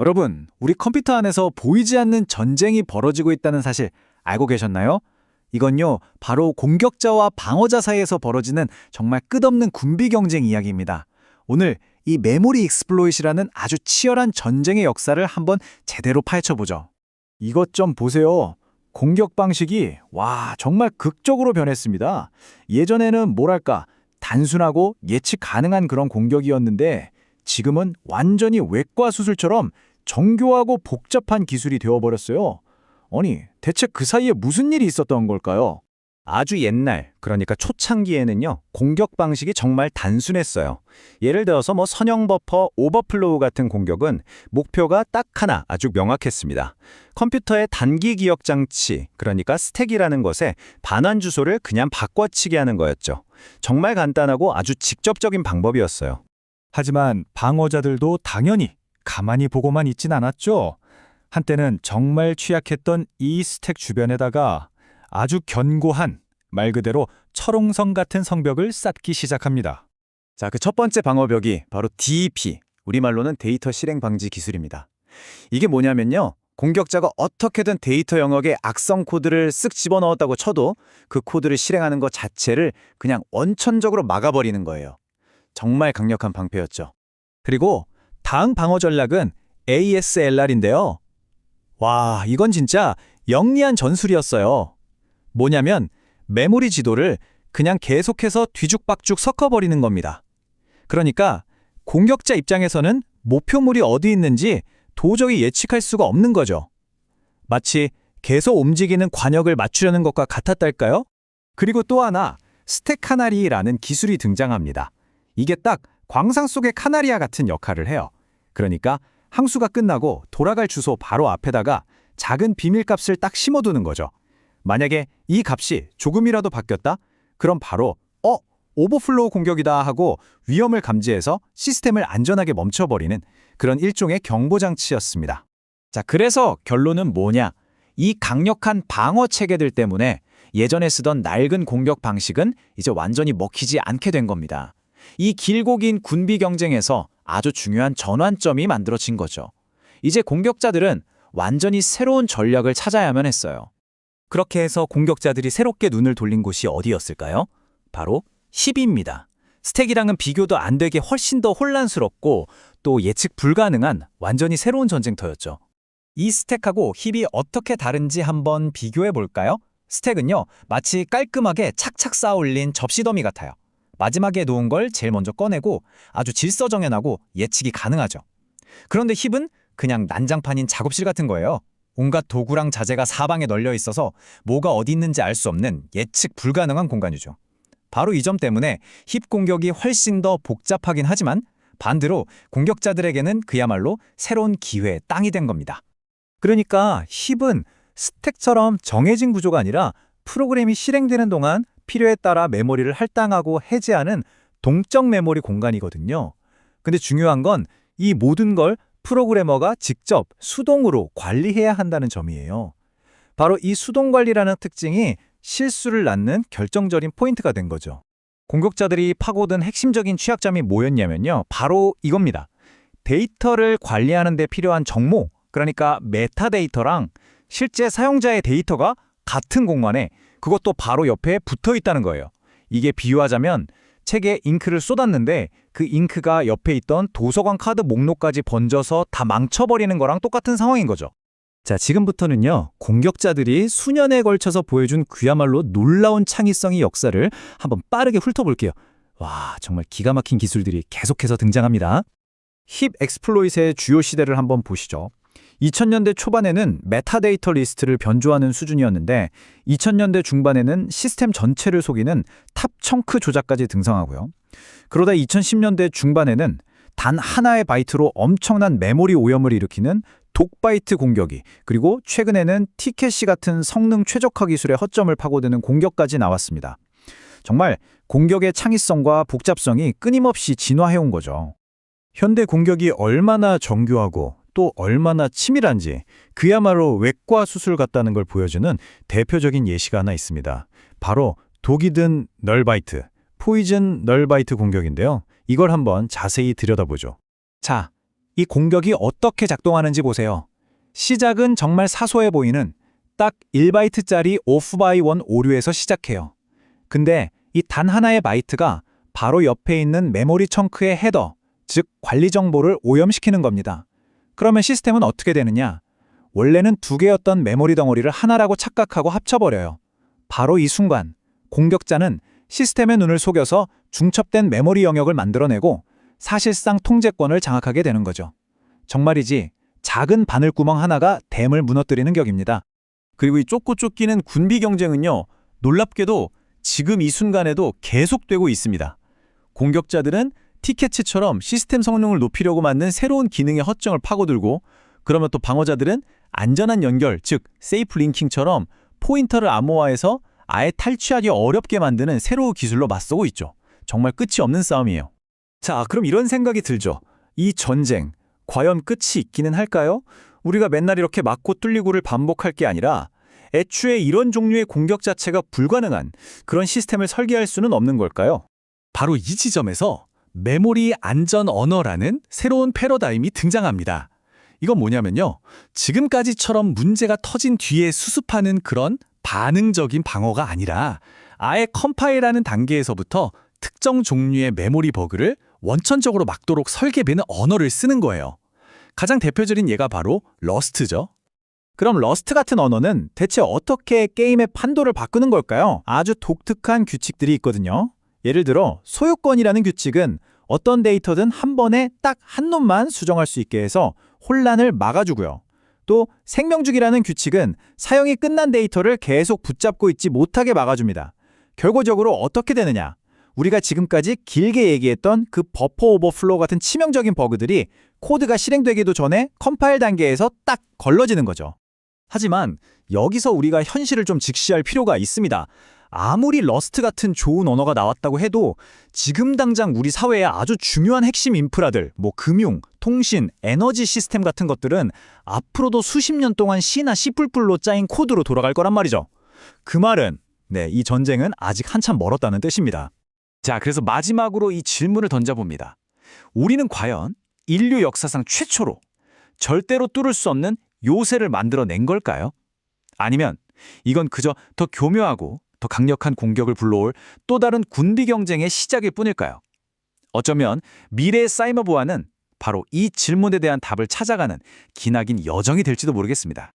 여러분, 우리 컴퓨터 안에서 보이지 않는 전쟁이 벌어지고 있다는 사실 알고 계셨나요? 이건요, 바로 공격자와 방어자 사이에서 벌어지는 정말 끝없는 군비 경쟁 이야기입니다. 오늘 이 메모리 익스플로잇이라는 아주 치열한 전쟁의 역사를 한번 제대로 파헤쳐보죠. 이것 좀 보세요. 공격 방식이 정말 극적으로 변했습니다. 예전에는 뭐랄까 단순하고 예측 가능한 그런 공격이었는데 지금은 완전히 외과 수술처럼 정교하고 복잡한 기술이 되어버렸어요. 아니, 대체 그 사이에 무슨 일이 있었던 걸까요? 아주 옛날, 그러니까 초창기에는요, 공격 방식이 정말 단순했어요. 예를 들어서 선형 버퍼, 오버플로우 같은 공격은 목표가 딱 하나 아주 명확했습니다. 컴퓨터의 단기 기억 장치, 그러니까 스택이라는 것에 반환 주소를 그냥 바꿔치기 하는 거였죠. 정말 간단하고 아주 직접적인 방법이었어요. 하지만 방어자들도 당연히 가만히 보고만 있진 않았죠. 한때는 정말 취약했던 이 스택 주변에다가 아주 견고한, 말 그대로 철옹성 같은 성벽을 쌓기 시작합니다. 자, 그 첫 번째 방어벽이 바로 DEP, 우리말로는 데이터 실행 방지 기술입니다. 이게 뭐냐면요, 공격자가 어떻게든 데이터 영역에 악성 코드를 쓱 집어넣었다고 쳐도 그 코드를 실행하는 것 자체를 그냥 원천적으로 막아버리는 거예요. 정말 강력한 방패였죠. 그리고 다음 방어 전략은 ASLR인데요. 이건 진짜 영리한 전술이었어요. 뭐냐면 메모리 지도를 그냥 계속해서 뒤죽박죽 섞어버리는 겁니다. 그러니까 공격자 입장에서는 목표물이 어디 있는지 도저히 예측할 수가 없는 거죠. 마치 계속 움직이는 관역을 맞추려는 것과 같았달까요? 그리고 또 하나, 스택 카나리라는 기술이 등장합니다. 이게 딱 광상 속의 카나리아 같은 역할을 해요. 그러니까 항수가 끝나고 돌아갈 주소 바로 앞에다가 작은 비밀값을 딱 심어두는 거죠. 만약에 이 값이 조금이라도 바뀌었다? 그럼 바로 오버플로우 공격이다 하고 위험을 감지해서 시스템을 안전하게 멈춰버리는 그런 일종의 경보장치였습니다. 자, 그래서 결론은 뭐냐? 이 강력한 방어 체계들 때문에 예전에 쓰던 낡은 공격 방식은 이제 완전히 먹히지 않게 된 겁니다. 이 길고 긴 군비 경쟁에서 아주 중요한 전환점이 만들어진 거죠. 이제 공격자들은 완전히 새로운 전략을 찾아야만 했어요. 그렇게 해서 공격자들이 새롭게 눈을 돌린 곳이 어디였을까요? 바로 힙입니다. 스택이랑은 비교도 안 되게 훨씬 더 혼란스럽고 또 예측 불가능한 완전히 새로운 전쟁터였죠. 이 스택하고 힙이 어떻게 다른지 한번 비교해 볼까요? 스택은요, 마치 깔끔하게 착착 쌓아 올린 접시 더미 같아요. 마지막에 놓은 걸 제일 먼저 꺼내고 아주 질서정연하고 예측이 가능하죠. 그런데 힙은 그냥 난장판인 작업실 같은 거예요. 온갖 도구랑 자재가 사방에 널려 있어서 뭐가 어디 있는지 알 수 없는 예측 불가능한 공간이죠. 바로 이 점 때문에 힙 공격이 훨씬 더 복잡하긴 하지만 반대로 공격자들에게는 그야말로 새로운 기회의 땅이 된 겁니다. 그러니까 힙은 스택처럼 정해진 구조가 아니라 프로그램이 실행되는 동안 필요에 따라 메모리를 할당하고 해제하는 동적 메모리 공간이거든요. 근데 중요한 건 이 모든 걸 프로그래머가 직접 수동으로 관리해야 한다는 점이에요. 바로 이 수동 관리라는 특징이 실수를 낳는 결정적인 포인트가 된 거죠. 공격자들이 파고든 핵심적인 취약점이 뭐였냐면요, 바로 이겁니다. 데이터를 관리하는 데 필요한 정모, 그러니까 메타데이터랑 실제 사용자의 데이터가 같은 공간에, 그것도 바로 옆에 붙어 있다는 거예요. 이게 비유하자면 책에 잉크를 쏟았는데 그 잉크가 옆에 있던 도서관 카드 목록까지 번져서 다 망쳐버리는 거랑 똑같은 상황인 거죠. 자, 지금부터는요, 공격자들이 수년에 걸쳐서 보여준 그야말로 놀라운 창의성의 역사를 한번 빠르게 훑어볼게요. 정말 기가 막힌 기술들이 계속해서 등장합니다. 힙 exploit의 주요 시대를 한번 보시죠. 2000년대 초반에는 메타데이터 리스트를 변조하는 수준이었는데 2000년대 중반에는 시스템 전체를 속이는 탑 청크 조작까지 등장하고요. 그러다 2010년대 중반에는 단 하나의 바이트로 엄청난 메모리 오염을 일으키는 독바이트 공격이, 그리고 최근에는 티켓시 같은 성능 최적화 기술의 허점을 파고드는 공격까지 나왔습니다. 정말 공격의 창의성과 복잡성이 끊임없이 진화해온 거죠. 현대 공격이 얼마나 정교하고 또 얼마나 치밀한지 그야말로 외과 수술 같다는 걸 보여주는 대표적인 예시가 하나 있습니다. 바로 독이 든 널바이트, 포이즌 널바이트 공격인데요. 이걸 한번 자세히 들여다보죠. 자, 이 공격이 어떻게 작동하는지 보세요. 시작은 정말 사소해 보이는 딱 1바이트짜리 오프 바이 원 오류에서 시작해요. 근데 이 단 하나의 바이트가 바로 옆에 있는 메모리 청크의 헤더, 즉 관리 정보를 오염시키는 겁니다. 그러면 시스템은 어떻게 되느냐? 원래는 두 개였던 메모리 덩어리를 하나라고 착각하고 합쳐버려요. 바로 이 순간 공격자는 시스템의 눈을 속여서 중첩된 메모리 영역을 만들어내고 사실상 통제권을 장악하게 되는 거죠. 정말이지 작은 바늘구멍 하나가 댐을 무너뜨리는 격입니다. 그리고 이 쫓고 쫓기는 군비 경쟁은요, 놀랍게도 지금 이 순간에도 계속되고 있습니다. 공격자들은 티켓츠처럼 시스템 성능을 높이려고 만든 새로운 기능의 허점을 파고들고, 그러면 또 방어자들은 안전한 연결, 즉 세이프 링킹처럼 포인터를 암호화해서 아예 탈취하기 어렵게 만드는 새로운 기술로 맞서고 있죠. 정말 끝이 없는 싸움이에요. 자, 그럼 이런 생각이 들죠. 이 전쟁, 과연 끝이 있기는 할까요? 우리가 맨날 이렇게 맞고 뚫리고를 반복할 게 아니라 애초에 이런 종류의 공격 자체가 불가능한 그런 시스템을 설계할 수는 없는 걸까요? 바로 이 지점에서 메모리 안전 언어라는 새로운 패러다임이 등장합니다. 이건 뭐냐면요, 지금까지처럼 문제가 터진 뒤에 수습하는 그런 반응적인 방어가 아니라 아예 컴파일하는 단계에서부터 특정 종류의 메모리 버그를 원천적으로 막도록 설계되는 언어를 쓰는 거예요. 가장 대표적인 예가 바로 러스트죠. 그럼 러스트 같은 언어는 대체 어떻게 게임의 판도를 바꾸는 걸까요? 아주 독특한 규칙들이 있거든요. 예를 들어 소유권이라는 규칙은 어떤 데이터든 한 번에 딱 한 놈만 수정할 수 있게 해서 혼란을 막아주고요. 또 생명주기라는 규칙은 사용이 끝난 데이터를 계속 붙잡고 있지 못하게 막아줍니다. 결과적으로 어떻게 되느냐? 우리가 지금까지 길게 얘기했던 그 버퍼 오버플로우 같은 치명적인 버그들이 코드가 실행되기도 전에 컴파일 단계에서 딱 걸러지는 거죠. 하지만 여기서 우리가 현실을 좀 직시할 필요가 있습니다. 아무리 러스트 같은 좋은 언어가 나왔다고 해도 지금 당장 우리 사회의 아주 중요한 핵심 인프라들, 금융, 통신, 에너지 시스템 같은 것들은 앞으로도 수십 년 동안 C나 C++로 짜인 코드로 돌아갈 거란 말이죠. 그 말은 이 전쟁은 아직 한참 멀었다는 뜻입니다. 자, 그래서 마지막으로 이 질문을 던져봅니다. 우리는 과연 인류 역사상 최초로 절대로 뚫을 수 없는 요새를 만들어낸 걸까요? 아니면 이건 그저 더 교묘하고 더 강력한 공격을 불러올 또 다른 군비 경쟁의 시작일 뿐일까요? 어쩌면 미래의 사이버 보안은 바로 이 질문에 대한 답을 찾아가는 기나긴 여정이 될지도 모르겠습니다.